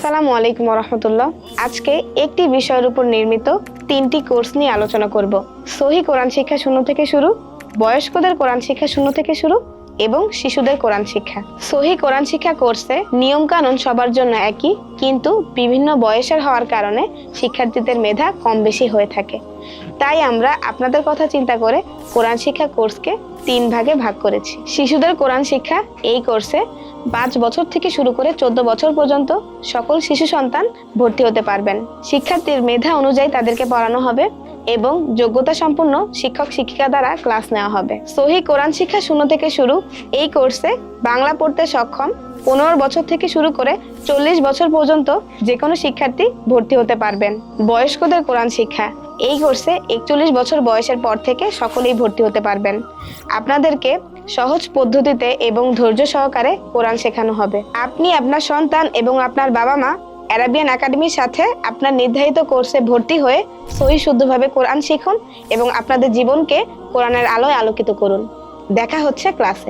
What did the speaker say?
আসসালামু আলাইকুম রহমতুল্লাহ। আজকে একটি বিষয়ের উপর নির্মিত 3টি কোর্স নিয়ে আলোচনা করব। সহিহ কোরআন শিক্ষা 0 থেকে শুরু, বয়স্কদের কোরআন শিক্ষা 0 থেকে শুরু এবং শিশুদের কোরআন শিক্ষা। সহিহ কোরআন শিক্ষা কোর্সে নিয়ম কানুন সবার জন্য একই, কিন্তু বিভিন্ন বয়সের হওয়ার কারণে শিক্ষার্থীদের মেধা কম বেশি হয়ে থাকে। তাই আমরা আপনাদের কথা চিন্তা করে কোরআন শিক্ষা কোর্সকে 3 ভাগে ভাগ করেছি। শিশুদের কোরআন শিক্ষা এই কোর্সে 5 বছর থেকে শুরু করে 14 বছর পর্যন্ত সকল শিশু সন্তান ভর্তি হতে পারবেন। শিক্ষার্থীর মেধা অনুযায়ী তাদেরকে পড়ানো হবে এবং যোগ্যতা সম্পন্ন শিক্ষক শিক্ষিকা দ্বারা ক্লাস নেওয়া হবে। সহিহ কোরআন শিক্ষা 0 থেকে শুরু এই কোর্সে বাংলা পড়তে সক্ষম 15 বছর থেকে শুরু করে 40 বছর পর্যন্ত যে কোনো শিক্ষার্থী ভর্তি হতে পারবেন। বয়স্কদের কোরআন শিক্ষা এই কোর্সে 41 বছর বয়সের পর থেকে সকলেই ভর্তি হতে পারবেন। আপনাদেরকে সহজ পদ্ধতিতে এবং ধৈর্য সহকারে কোরআন শেখানো হবে। আপনি আপনার সন্তান এবং আপনার বাবা মা আরাবিয়ান একাডেমির সাথে আপনার নির্ধারিত কোর্সে ভর্তি হয়ে সহিহ শুদ্ধভাবে কোরআন শিখুন এবং আপনাদের জীবনকে কোরআনের আলোয় আলোকিত করুন। দেখা হচ্ছে ক্লাসে।